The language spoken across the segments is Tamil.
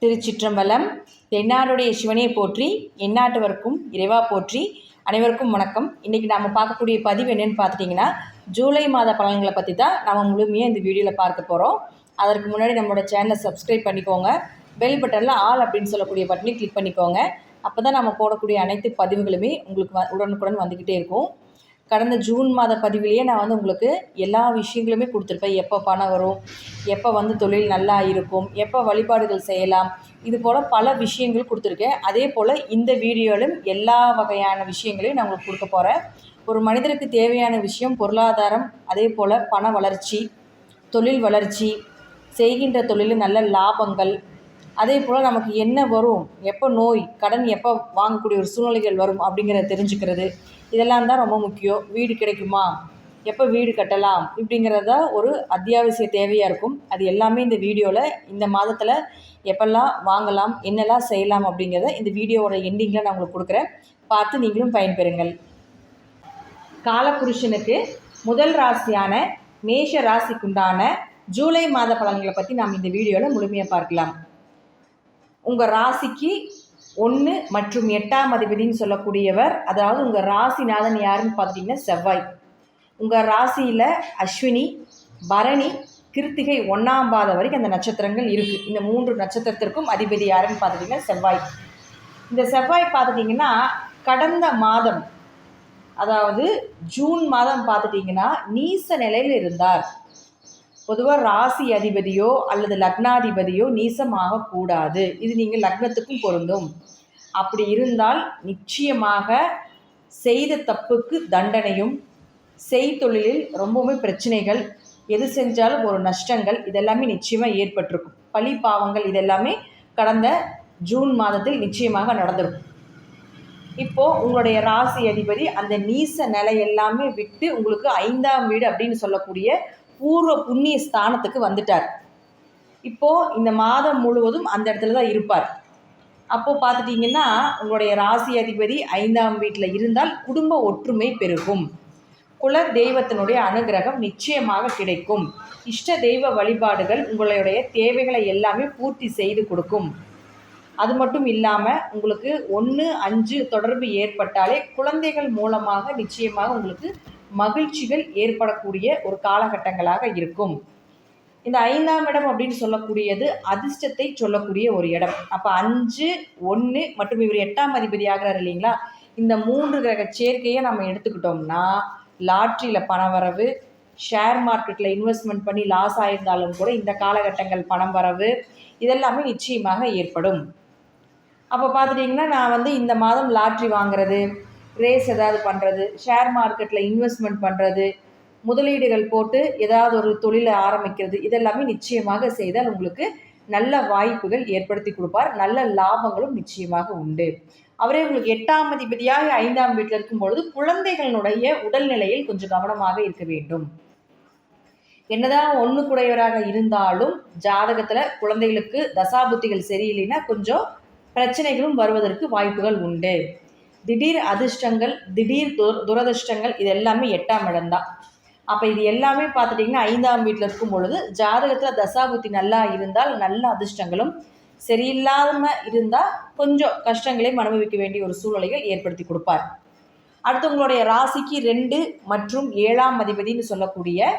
திருச்சிற்றம்பலம். தென்னாடுடைய சிவனை போற்றி, எந்நாட்டவர்க்கும் இறைவா போற்றி. அனைவருக்கும் வணக்கம். இன்றைக்கி நாம் பார்க்கக்கூடிய பதிவு என்னென்னு பார்த்துட்டிங்கன்னா, ஜூலை மாத பலன்களை பற்றி தான் நம்ம முழுமையாக இந்த வீடியோவில் பார்க்க போகிறோம். அதற்கு முன்னாடி நம்மளோட சேனலை சப்ஸ்கிரைப் பண்ணிக்கோங்க. பெல் பட்டனில் ஆல் அப்படின்னு சொல்லக்கூடிய பட்டனை கிளிக் பண்ணிக்கோங்க. அப்போ தான் நம்ம போடக்கூடிய அனைத்து பதிவுகளுமே உங்களுக்கு உடனுக்குடன் வந்துக்கிட்டே இருக்கும். கடந்த ஜூன் மாத பதிவிலேயே நான் உங்களுக்கு எல்லா விஷயங்களுமே கொடுத்துருப்பேன். எப்போ பணம் வரும், எப்போ தொழில் நல்லா இருக்கும், எப்போ வழிபாடுகள் செய்யலாம், இது போல் பல விஷயங்கள் கொடுத்துருக்கேன். அதே போல் இந்த வீடியோவிலும் எல்லா வகையான விஷயங்களையும் நான் உங்களுக்கு கொடுக்க போகிறேன். ஒரு மனிதருக்கு தேவையான விஷயம் பொருளாதாரம், அதே போல் பண வளர்ச்சி, தொழில் வளர்ச்சி, செய்கின்ற தொழிலில் நல்ல லாபங்கள், அதே போல் நமக்கு என்ன வரும், எப்போ நோய், கடன் எப்போ வாங்கக்கூடிய ஒரு சூழ்நிலைகள் வரும் அப்படிங்கிறத தெரிஞ்சுக்கிறது, இதெல்லாம் தான் ரொம்ப முக்கியம். வீடு கிடைக்குமா, எப்போ வீடு கட்டலாம், இப்படிங்கிறத ஒரு அத்தியாவசிய தேவையாக இருக்கும். அது எல்லாமே இந்த வீடியோவில் இந்த மாதத்தில் எப்பெல்லாம் வாங்கலாம், என்னெல்லாம் செய்யலாம் அப்படிங்கிறத இந்த வீடியோவோட எண்டிங்கில் நான் உங்களுக்கு கொடுக்குறேன். பார்த்து நீங்களும் பயன்பெறுங்கள். காலபுருஷனுக்கு முதல் ராசியான மேஷ ராசிக்குண்டான ஜூலை மாத பலன்களை பற்றி நாம் இந்த வீடியோவில் முழுமையாக பார்க்கலாம். உங்கள் ராசிக்கு 1 மற்றும் 8ஆம் அதிபதினு சொல்லக்கூடியவர், அதாவது உங்கள் ராசிநாதன் யாருன்னு பார்த்துட்டிங்கன்னா செவ்வாய். உங்கள் ராசியில் அஸ்வினி, பரணி, கிருத்திகை 1ஆம் பாதம் வரைக்கும் அந்த நட்சத்திரங்கள் இருக்குது. இந்த 3 நட்சத்திரத்திற்கும் அதிபதி யாருன்னு பார்த்துட்டிங்கன்னா செவ்வாய். இந்த செவ்வாய் பார்த்துட்டிங்கன்னா கடந்த மாதம், அதாவது ஜூன் மாதம் பார்த்துட்டிங்கன்னா நீச நிலையில் இருந்தார். பொதுவாக ராசி அதிபதியோ அல்லது லக்னாதிபதியோ நீசமாகக்கூடாது. இது நீங்கள் லக்னத்துக்கும் பொருந்தும். அப்படி இருந்தால் நிச்சயமாக செய்த தப்புக்கு தண்டனையும், செய்தொழிலில் ரொம்பவுமே பிரச்சனைகள், எது செஞ்சாலும் ஒரு நஷ்டங்கள், இதெல்லாமே நிச்சயமாக ஏற்பட்டிருக்கும். பழி பாவங்கள் இதெல்லாமே கடந்த ஜூன் மாதத்தில் நிச்சயமாக நடந்திருக்கும். இப்போது உங்களுடைய ராசி அதிபதி அந்த நீச நிலை எல்லாமே விட்டு உங்களுக்கு 5ஆம் வீடு அப்படின்னு சொல்லக்கூடிய பூர்வ புண்ணிய ஸ்தானத்துக்கு வந்துட்டார். இப்போது இந்த மாதம் முழுவதும் அந்த இடத்துல தான் இருப்பார். அப்போது பார்த்துட்டிங்கன்னா உங்களுடைய ராசி அதிபதி 5ஆம் வீட்டில் இருந்தால் குடும்ப ஒற்றுமை பெருகும். குல தெய்வத்தினுடைய அனுகிரகம் நிச்சயமாக கிடைக்கும். இஷ்ட தெய்வ வழிபாடுகள் உங்களுடைய தேவைகளை எல்லாமே பூர்த்தி செய்து கொடுக்கும். அது மட்டும் இல்லாமல் உங்களுக்கு 1, 5 தொடர்பு ஏற்பட்டாலே குழந்தைகள் மூலமாக நிச்சயமாக உங்களுக்கு மகிழ்ச்சிகள் ஏற்படக்கூடிய ஒரு காலகட்டங்களாக இருக்கும். இந்த 5ஆம் இடம் அப்படின்னு சொல்லக்கூடியது அதிர்ஷ்டத்தை சொல்லக்கூடிய ஒரு இடம். அப்போ 5, 1 மற்றும் இவர் 8ஆம் அதிபதி ஆகிறார் இல்லைங்களா, இந்த 3 கிரக சேர்க்கையை நம்ம எடுத்துக்கிட்டோம்னா லாட்ரியில் பணம் வரவு, ஷேர் மார்க்கெட்டில் இன்வெஸ்ட்மெண்ட் பண்ணி லாஸ் ஆகியிருந்தாலும் கூட இந்த காலகட்டங்கள் பணம் வரவு இதெல்லாமே நிச்சயமாக ஏற்படும். அப்போ பார்த்துட்டிங்கன்னா நான் இந்த மாதம் லாட்ரி வாங்குறது, ரேஸ் ஏதாவது பண்ணுறது, ஷேர் மார்க்கெட்டில் இன்வெஸ்ட்மெண்ட் பண்ணுறது, முதலீடுகள் போட்டு ஏதாவது ஒரு தொழிலை ஆரம்பிக்கிறது, இதெல்லாமே நிச்சயமாக செய்தால் உங்களுக்கு நல்ல வாய்ப்புகள் ஏற்படுத்தி கொடுப்பார். நல்ல லாபங்களும் நிச்சயமாக உண்டு. அவரே உங்களுக்கு 8ஆம் அதிபதியாக 5ஆம் வீட்டில் இருக்கும் பொழுது குழந்தைகளுடைய உடல்நிலையில் கொஞ்சம் கவனமாக இருக்க வேண்டும். என்னதான் ஒன்றுக்குடையவராக இருந்தாலும் ஜாதகத்தில் குழந்தைகளுக்கு தசாபுத்திகள் சரியில்லைன்னா கொஞ்சம் பிரச்சனைகளும் வருவதற்கு வாய்ப்புகள் உண்டு. திடீர் அதிர்ஷ்டங்கள், திடீர் துரதிர்ஷ்டங்கள் இது எல்லாமே 8ஆம் இடம்தான். அப்போ இது எல்லாமே பார்த்துட்டிங்கன்னா 5ஆம் வீட்டில் இருக்கும் பொழுது ஜாதகத்தில் தசாபுத்தி நல்லா இருந்தால் நல்ல அதிர்ஷ்டங்களும், சரியில்லாமல் இருந்தால் கொஞ்சம் கஷ்டங்களையும் அனுபவிக்க வேண்டிய ஒரு சூழ்நிலைகள் ஏற்படுத்தி கொடுப்பார். அடுத்து உங்களுடைய ராசிக்கு 2 மற்றும் 7ஆம் அதிபதினு சொல்லக்கூடிய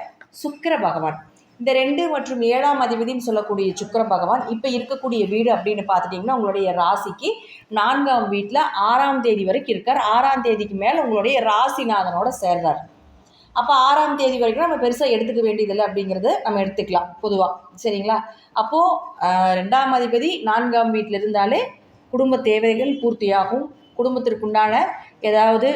சுக்கிர பகவான். இந்த 2 மற்றும் 7ஆம் அதிபதினு சொல்லக்கூடிய சுக்கிர பகவான் இப்போ இருக்கக்கூடிய வீடு அப்படின்னு பார்த்துட்டிங்கன்னா உங்களுடைய ராசிக்கு 4ஆம் வீட்டில் 6ஆம் தேதி வரைக்கும் இருக்கார். 6ஆம் தேதிக்கு மேலே உங்களுடைய ராசிநாதனோட சேர்றார். அப்போ 6ஆம் தேதி வரைக்கும் நம்ம பெருசாக எடுத்துக்க வேண்டியதில்லை அப்படிங்கிறத நம்ம எடுத்துக்கலாம் பொதுவாக, சரிங்களா. அப்போது 2ஆம் அதிபதி 4ஆம் வீட்டில் இருந்தாலே குடும்ப தேவைகள் பூர்த்தியாகும். குடும்பத்திற்குண்டான ஏதாவது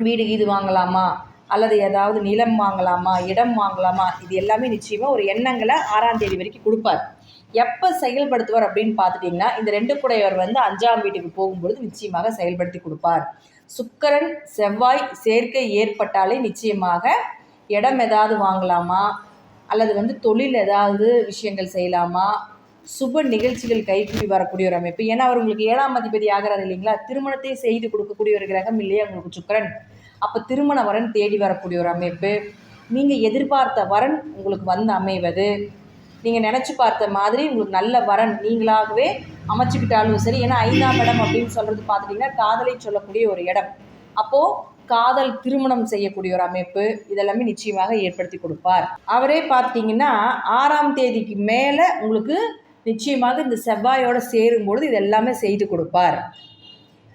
வீடு கீது வாங்கலாமா, அல்லது ஏதாவது நிலம் வாங்கலாமா, இடம் வாங்கலாமா, இது எல்லாமே நிச்சயமாக ஒரு எண்ணங்களை 6ஆம் தேதி வரைக்கும் கொடுப்பார். எப்போ செயல்படுத்துவார் அப்படின்னு பார்த்துட்டிங்கன்னா இந்த 2 குடையவர் 5ஆம் வீட்டுக்கு போகும்பொழுது நிச்சயமாக செயல்படுத்தி கொடுப்பார். சுக்கிரன் செவ்வாய் சேர்க்கை ஏற்பட்டாலே நிச்சயமாக இடம் ஏதாவது வாங்கலாமா, அல்லது தொழில் ஏதாவது விஷயங்கள் செய்யலாமா, சுப நிகழ்ச்சிகள் கைக்கூடி வரக்கூடிய ஒரு அமைப்பு. ஏன்னா அவர் உங்களுக்கு 7ஆம் அதிபதி ஆகிறார் இல்லைங்களா, திருமணத்தை செய்து கொடுக்கக்கூடிய ஒரு கிரகம் இல்லையா உங்களுக்கு சுக்கிரன். அப்போ திருமண வரன் தேடி வரக்கூடிய ஒரு அமைப்பு, நீங்கள் எதிர்பார்த்த வரன் உங்களுக்கு வந்து அமைவது, நீங்கள் நினச்சி பார்த்த மாதிரி உங்களுக்கு நல்ல வரன் நீங்களாகவே அமைச்சிக்கிட்டாலும் சரி. ஏன்னா 5ஆம் இடம் அப்படின்னு சொல்கிறது பார்த்துட்டிங்கன்னா காதலை சொல்லக்கூடிய ஒரு இடம். அப்போது காதல் திருமணம் செய்யக்கூடிய ஒரு அமைப்பு இதெல்லாமே நிச்சயமாக ஏற்படுத்தி கொடுப்பார். அவரே பார்த்தீங்கன்னா 6ஆம் தேதிக்கு மேலே உங்களுக்கு நிச்சயமாக இந்த செவ்வாயோடு சேரும்பொழுது இதெல்லாமே செய்து கொடுப்பார்.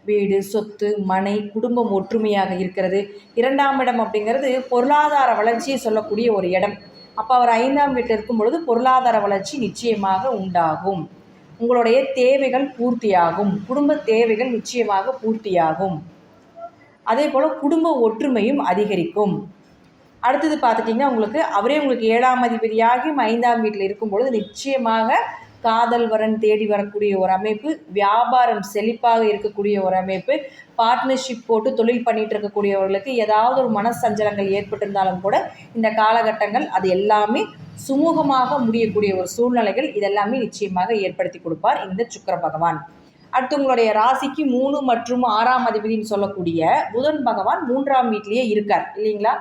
வீடு, சொத்து, மனை, குடும்பம் ஒற்றுமையாக இருக்கிறது. 2ஆம் இடம் அப்படிங்கிறது பொருளாதார வளர்ச்சியை சொல்லக்கூடிய ஒரு இடம். அப்போ அவர் 5ஆம் வீட்டில் இருக்கும் பொழுது பொருளாதார வளர்ச்சி நிச்சயமாக உண்டாகும். உங்களுடைய தேவைகள் பூர்த்தியாகும். குடும்ப தேவைகள் நிச்சயமாக பூர்த்தியாகும். அதே போல் குடும்ப ஒற்றுமையும் அதிகரிக்கும். அடுத்தது பார்த்துட்டிங்கன்னா அவரே உங்களுக்கு 7ஆம் அதிபதியாகி 5ஆம் வீட்டில் இருக்கும்பொழுது நிச்சயமாக காதல் வரன் தேடி வரக்கூடிய ஒரு அமைப்பு, வியாபாரம் செழிப்பாக இருக்கக்கூடிய ஒரு அமைப்பு, பார்ட்னர்ஷிப் போட்டு தொழில் பண்ணிகிட்டு இருக்கக்கூடியவர்களுக்கு ஏதாவது ஒரு மனசஞ்சலங்கள் ஏற்பட்டிருந்தாலும் கூட இந்த காலகட்டங்கள் அது எல்லாமே சுமூகமாக முடியக்கூடிய ஒரு சூழ்நிலைகள் இதெல்லாமே நிச்சயமாக ஏற்படுத்தி கொடுப்பார் இந்த சுக்கிர பகவான். அடுத்து உங்களுடைய ராசிக்கு 3 மற்றும் 6ஆம் அதிபதினு சொல்லக்கூடிய புதன் பகவான் 3ஆம் வீட்டிலேயே இருக்கார் இல்லைங்களா,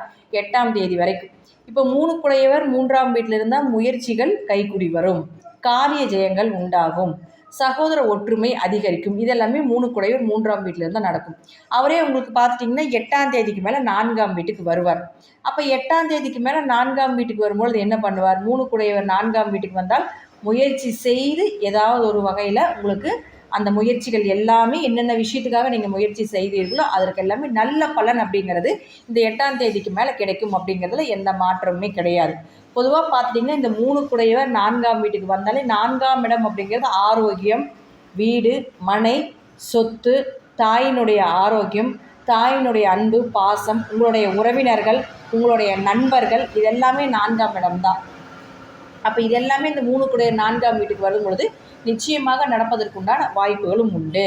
8ஆம் தேதி வரைக்கும். இப்போ 3 குடையவர் 3ஆம் வீட்டில் இருந்தால் முயற்சிகள் கைக்கூடி வரும், காரிய ஜெயங்கள் உண்டாகும், சகோதர ஒற்றுமை அதிகரிக்கும். இதெல்லாமே 3 குடையவர் 3ஆம் வீட்டில் இருந்தால் நடக்கும். அவரே உங்களுக்கு பார்த்துட்டிங்கன்னா 8ஆம் தேதிக்கு மேலே 4ஆம் வீட்டுக்கு வருவார். அப்போ 8ஆம் தேதிக்கு மேலே 4ஆம் வீட்டுக்கு வரும்பொழுது என்ன பண்ணுவார்? 3 குடையவர் 4ஆம் வீட்டுக்கு வந்தால் முயற்சி செய்து ஏதாவது ஒரு வகையில் உங்களுக்கு அந்த முயற்சிகள் எல்லாமே என்னென்ன விஷயத்துக்காக நீங்கள் முயற்சி செய்தீர்களோ அதற்கு எல்லாமே நல்ல பலன் அப்படிங்கிறது இந்த 8ஆம் தேதிக்கு மேலே கிடைக்கும் அப்படிங்கிறதுல எந்த மாற்றமுமே கிடையாது. பொதுவாக பார்த்துட்டிங்கன்னா இந்த 3 குடையவர் 4ஆம் வீட்டுக்கு வந்தாலே 4ஆம் இடம் அப்படிங்கிறது ஆரோக்கியம், வீடு, மனை, சொத்து, தாயினுடைய ஆரோக்கியம், தாயினுடைய அன்பு, பாசம், உங்களுடைய உறவினர்கள், உங்களுடைய நண்பர்கள், இதெல்லாமே 4ஆம் இடம்தான். அப்போ இதெல்லாமே இந்த 3 குடையவர் 4ஆம் வீட்டுக்கு வரும்பொழுது நிச்சயமாக நடப்பதற்குண்டான வாய்ப்புகளும் உண்டு.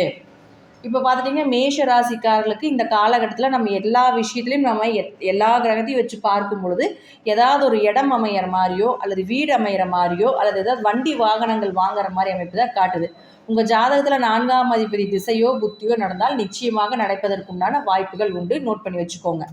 இப்போ பார்த்துட்டிங்கன்னா மேஷ ராசிக்காரர்களுக்கு இந்த காலகட்டத்தில் நம்ம எல்லா விஷயத்துலையும் நம்ம எல்லா கிரகத்தையும் வச்சு பார்க்கும் பொழுது ஏதாவது ஒரு இடம் அமையிற மாதிரியோ அல்லது வீடு அமையிற மாதிரியோ அல்லது ஏதாவது வண்டி வாகனங்கள் வாங்குற மாதிரி அமைப்பு தான் காட்டுது. உங்கள் ஜாதகத்தில் 4ஆம் அதிபதி திசையோ புத்தியோ நடந்தால் நிச்சயமாக நடப்பதற்குண்டான வாய்ப்புகள் உண்டு. நோட் பண்ணி வச்சுக்கோங்க.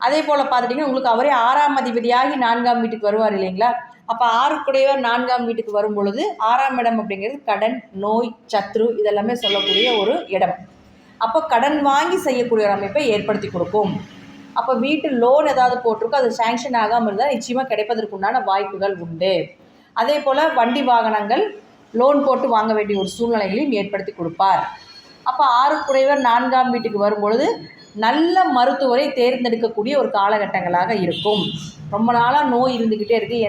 அதே போல் பார்த்துட்டிங்கன்னா உங்களுக்கு அவரே 6ஆம் அதிபதியாகி 4ஆம் வீட்டுக்கு வருவார் இல்லைங்களா. அப்போ 6 குடையவர் 4ஆம் வீட்டுக்கு வரும் பொழுது 6ஆம் இடம் அப்படிங்கிறது கடன், நோய், சத்ரு இதெல்லாமே சொல்லக்கூடிய ஒரு இடம். அப்போ கடன் வாங்கி செய்யக்கூடிய ஒரு அமைப்பை ஏற்படுத்தி கொடுக்கும். அப்போ வீட்டு லோன் ஏதாவது போட்டிருக்கோ அது சேங்ஷன் ஆகாமல் இருந்தால் நிச்சயமாக கிடைப்பதற்குண்டான வாய்ப்புகள் உண்டு. அதே போல் வண்டி வாகனங்கள் லோன் போட்டு வாங்க வேண்டிய ஒரு சூழ்நிலைகளையும் ஏற்படுத்தி கொடுப்பார். அப்போ 6 குடையவர் 4ஆம் வீட்டுக்கு வரும்பொழுது நல்ல மருத்துவரை தேர்ந்தெடுக்கக்கூடிய ஒரு காலகட்டங்களாக இருக்கும். ரொம்ப நாளாக நோய் இருந்துக்கிட்டே இருக்குது,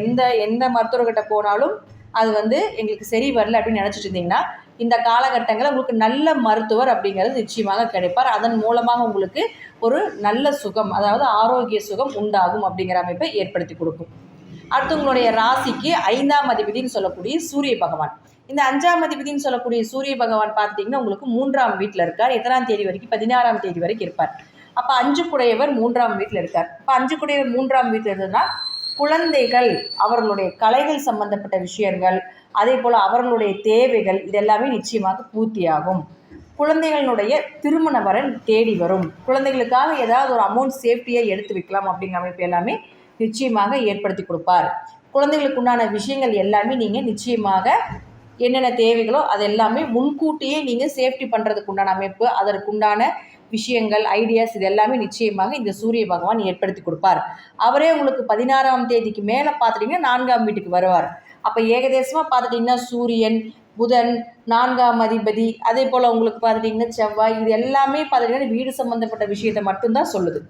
எந்த மருத்துவர்கிட்ட போனாலும் அது எங்களுக்கு சரி வரல அப்படின்னு நினச்சிட்டு இருந்தீங்கன்னா இந்த காலகட்டங்களில் உங்களுக்கு நல்ல மருத்துவர் அப்படிங்கிறது நிச்சயமாக கிடைப்பார். அதன் மூலமாக உங்களுக்கு ஒரு நல்ல சுகம், அதாவது ஆரோக்கிய சுகம் உண்டாகும் அப்படிங்கிற அமைப்பை ஏற்படுத்தி கொடுக்கும். அடுத்து உங்களுடைய ராசிக்கு 5ஆம் அதிபதினு சொல்லக்கூடிய சூரிய பகவான். இந்த 5ஆம் அதிபதினு சொல்லக்கூடிய சூரிய பகவான் பார்த்துட்டிங்கன்னா உங்களுக்கு 3ஆம் வீட்டில் இருக்கார். எத்தனாம் தேதி வரைக்கும்? 16ஆம் தேதி வரைக்கும் இருப்பார். அப்போ 5 குடையவர் 3ஆம் வீட்டில் இருக்கார். இப்போ 5 குடையவர் 3ஆம் வீட்டில் இருந்ததுன்னா குழந்தைகள், அவர்களுடைய கலைகள் சம்பந்தப்பட்ட விஷயங்கள், அதே போல் அவர்களுடைய தேவைகள் இதெல்லாமே நிச்சயமாக பூர்த்தியாகும். குழந்தைகளுடைய திருமண வரன் தேடி வரும். குழந்தைகளுக்காக ஏதாவது ஒரு அமௌண்ட் சேஃப்டியாக எடுத்து வைக்கலாம் அப்படிங்கிற அமைப்பு எல்லாமே நிச்சயமாக ஏற்படுத்தி கொடுப்பார். குழந்தைகளுக்கு உண்டான விஷயங்கள் எல்லாமே நீங்கள் நிச்சயமாக என்னென்ன தேவைகளோ அது எல்லாமே முன்கூட்டியே நீங்கள் சேஃப்டி பண்ணுறதுக்கு உண்டான அமைப்பு, அதற்குண்டான விஷயங்கள், ஐடியாஸ் இது எல்லாமே நிச்சயமாக இந்த சூரிய பகவான் ஏற்படுத்தி கொடுப்பார். அவரே உங்களுக்கு 16ஆம் தேதிக்கு மேலே பார்த்துட்டிங்கன்னா 4ஆம் வீட்டுக்கு வருவார். அப்போ ஏகதேசமாக பார்த்துட்டிங்கன்னா சூரியன், புதன், 4ஆம் அதிபதி, அதே போல் உங்களுக்கு பார்த்துட்டிங்கன்னா செவ்வாய், இது எல்லாமே பார்த்துட்டிங்கன்னா வீடு சம்மந்தப்பட்ட விஷயத்தை மட்டும்தான் சொல்லுது.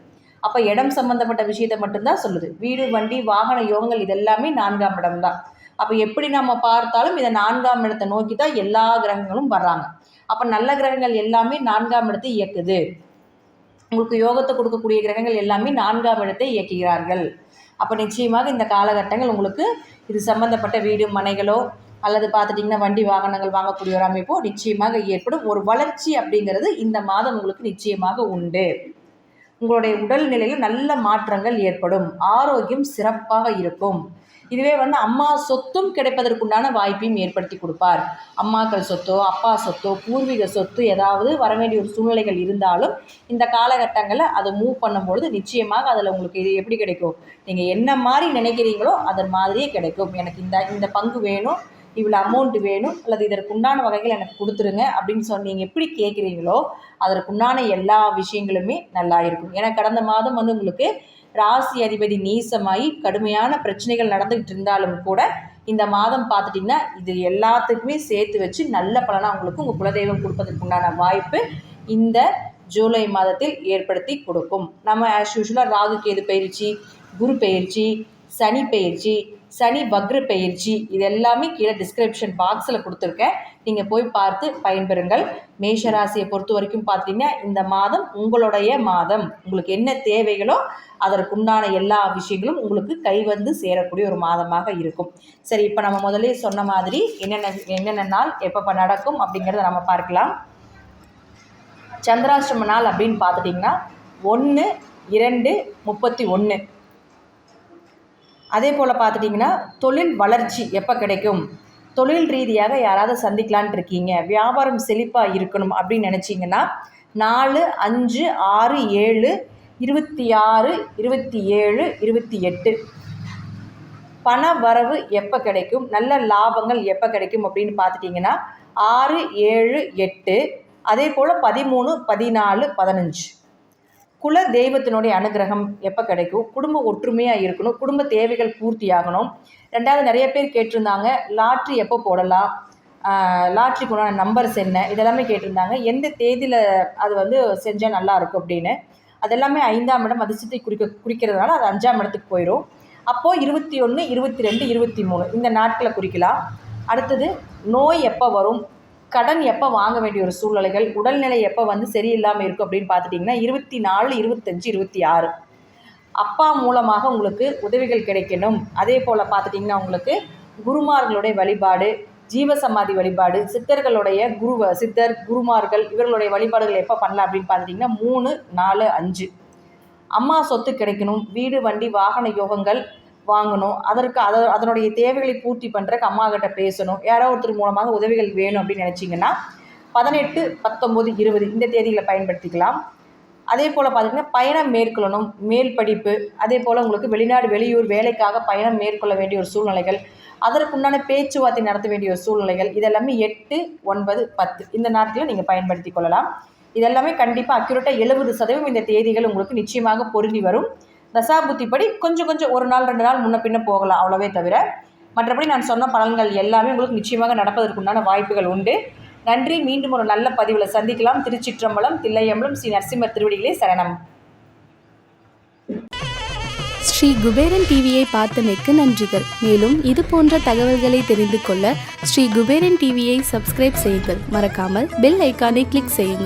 அப்போ இடம் சம்மந்தப்பட்ட விஷயத்தை மட்டும்தான் சொல்லுது. வீடு, வண்டி, வாகன யோகங்கள் இதெல்லாமே 4ஆம் இடம் தான். அப்போ எப்படி நம்ம பார்த்தாலும் இதை 4ஆம் இடத்தை நோக்கி தான் எல்லா கிரகங்களும் வர்றாங்க. அப்போ நல்ல கிரகங்கள் எல்லாமே 4ஆம் இடத்தை இயக்குது. உங்களுக்கு யோகத்தை கொடுக்கக்கூடிய கிரகங்கள் எல்லாமே 4ஆம் இடத்தை இயக்குகிறார்கள். அப்போ நிச்சயமாக இந்த காலகட்டங்கள் உங்களுக்கு இது சம்மந்தப்பட்ட வீடு, மனைகளோ அல்லது பார்த்துட்டிங்கன்னா வண்டி வாகனங்கள் வாங்கக்கூடிய ஒரு அமைப்போ நிச்சயமாக ஏற்படும். ஒரு வளர்ச்சி அப்படிங்கிறது இந்த மாதம் உங்களுக்கு நிச்சயமாக உண்டு. உங்களுடைய உடல்நிலையில் நல்ல மாற்றங்கள் ஏற்படும், ஆரோக்கியம் சிறப்பாக இருக்கும். இதுவே அம்மா சொத்தும் கிடைப்பதற்குண்டான வாய்ப்பையும் ஏற்படுத்தி கொடுப்பார். அம்மாக்கள் சொத்தோ, அப்பா சொத்தோ, பூர்வீக சொத்து ஏதாவது வர வேண்டிய ஒரு சூழ்நிலைகள் இருந்தாலும் இந்த காலகட்டங்களில் அதை மூவ் பண்ணும்பொழுது நிச்சயமாக அதில் உங்களுக்கு இது எப்படி கிடைக்கும், நீங்கள் என்ன மாதிரி நினைக்கிறீங்களோ அதன் மாதிரியே கிடைக்கும். எனக்கு இந்த பங்கு வேணும், இவ்வளோ அமௌண்ட் வேணும், அல்லது இதற்குண்டான வகைகள் எனக்கு கொடுத்துருங்க அப்படின்னு நீங்கள் எப்படி கேட்குறீங்களோ அதற்குண்டான எல்லா விஷயங்களுமே நல்லா இருக்கும். ஏன்னா கடந்த மாதம் உங்களுக்கு ராசி அதிபதி நீசமாகி கடுமையான பிரச்சனைகள் நடந்துகிட்டு இருந்தாலும் கூட இந்த மாதம் பார்த்துட்டிங்கன்னா இது எல்லாத்துக்குமே சேர்த்து வச்சு நல்ல பலனாக உங்களுக்கு உங்கள் குலதெய்வம் கொடுப்பதற்குண்டான வாய்ப்பு இந்த ஜூலை மாதத்தில் ஏற்படுத்தி கொடுக்கும். நம்ம ஆஸ் யூஷுவலாக ராகு கேது பயிற்சி, குரு பயிற்சி, சனி பயிற்சி, சனி வக்ர பயிற்சி இது எல்லாமே கீழே டிஸ்கிரிப்ஷன் பாக்ஸில் கொடுத்துருக்கேன். நீங்கள் போய் பார்த்து பயன்பெறுங்கள். மேஷராசியை பொறுத்த வரைக்கும் பார்த்தீங்கன்னா இந்த மாதம் உங்களுடைய மாதம். உங்களுக்கு என்ன தேவைகளோ அதற்குண்டான எல்லா விஷயங்களும் உங்களுக்கு கைவந்து சேரக்கூடிய ஒரு மாதமாக இருக்கும். சரி, இப்போ நம்ம முதலே சொன்ன மாதிரி என்னென்ன நாள் எப்போ நடக்கும் அப்படிங்கிறத நம்ம பார்க்கலாம். சந்திராஷ்டம நாள் அப்படின்னு பார்த்துட்டிங்கன்னா 1/2/31. அதே போல் பார்த்துட்டிங்கன்னா தொழில் வளர்ச்சி எப்போ கிடைக்கும், தொழில் ரீதியாக யாராவது சந்திக்கலான் இருக்கீங்க, வியாபாரம் செழிப்பாக இருக்கணும் அப்படின்னு நினச்சிங்கன்னா 4, 5, 6, 7, 26, 27, 28 பண வரவு எப்போ கிடைக்கும், நல்ல லாபங்கள் எப்போ கிடைக்கும் அப்படின்னு பார்த்துட்டிங்கன்னா 6, 7, 8, அதே போல் 13, 14, 15 குல தெய்வத்தினுடைய அனுகிரகம் எப்போ கிடைக்கும், குடும்ப ஒற்றுமையாக இருக்கணும், குடும்ப தேவைகள் பூர்த்தி ஆகணும். 2வது நிறைய பேர் கேட்டிருந்தாங்க லாட்ரி எப்போ போடலாம், லாட்ரிக்குண்டான நம்பர்ஸ் என்ன, இதெல்லாமே கேட்டிருந்தாங்க. எந்த தேதியில் அது செஞ்சால் நல்லாயிருக்கும் அப்படின்னு. அதெல்லாமே 5ஆம் இடம் அதிர்ஷ்டத்தை குறிக்கிறதுனால அது 5ஆம் இடத்துக்கு போயிடும். அப்போது 21, 22, 23 இந்த நாட்களை குறிக்கலாம். அடுத்தது நோய் எப்போ வரும், கடன் எப்போ வாங்க வேண்டிய ஒரு சூழ்நிலைகள், உடல்நிலை எப்போ சரியில்லாமல் இருக்கும் அப்படின்னு பார்த்துட்டிங்கன்னா 24, 25, 26 அப்பா மூலமாக உங்களுக்கு உதவிகள் கிடைக்கணும். அதே போல் பார்த்துட்டிங்கன்னா உங்களுக்கு குருமார்களுடைய வழிபாடு, ஜீவசமாதி வழிபாடு, சித்தர்களுடைய சித்தர் குருமார்கள் இவர்களுடைய வழிபாடுகள் எப்போ பண்ணலாம் அப்படின்னு பார்த்துட்டிங்கன்னா 3, 4, 5 அம்மா சொத்து கிடைக்கணும், வீடு வண்டி வாகன யோகங்கள் வாங்கணும், அதனுடைய தேவைகளை பூர்த்தி பண்ணுறக்கு அம்மா கிட்ட பேசணும், யாரோ ஒருத்தர் மூலமாக உதவிகள் வேணும் அப்படின்னு நினச்சிங்கன்னா 18, 19, 20 இந்த தேதிகளை பயன்படுத்திக்கலாம். அதே போல் பார்த்திங்கன்னா பயணம் மேற்கொள்ளணும், மேல் படிப்பு, அதே போல் உங்களுக்கு வெளிநாடு வெளியூர் வேலைக்காக பயணம் மேற்கொள்ள வேண்டிய ஒரு சூழ்நிலைகள், அதற்குண்டான பேச்சுவார்த்தை நடத்த வேண்டிய ஒரு சூழ்நிலைகள் இதெல்லாமே 8, 9, 10 இந்த நாட்களில் நீங்கள் பயன்படுத்தி கொள்ளலாம். இதெல்லாமே கண்டிப்பாக அக்யூரேட்டாக 70% இந்த தேதிகள் உங்களுக்கு நிச்சயமாக பொருந்தி வரும். தசாபுத்திப்படி கொஞ்சம் ஒரு நாள் 2 நாள் முன்ன பின்ன போகலாம், அவ்வளவே தவிர மற்றபடி நான் சொன்ன பலன்கள் எல்லாமே உங்களுக்கு நிச்சயமாக நடப்பதற்குண்டான வாய்ப்புகள் உண்டு. நன்றி. மீண்டும் ஒரு நல்ல பதிவில் சந்திக்கலாம். திருச்சிற்றம்பலம், தில்லையம்பலம், ஸ்ரீ நரசிம்மர் திருவடிகளே சரணம். ஸ்ரீ குபேரன் டிவியை பார்த்தமைக்கு நன்றிகள். மேலும் இது போன்ற தகவல்களை தெரிந்து கொள்ள ஸ்ரீ குபேரன் டிவியை சப்ஸ்கிரைப் செய்யுங்கள். மறக்காமல் பெல் ஐக்கானை கிளிக் செய்யுங்கள்.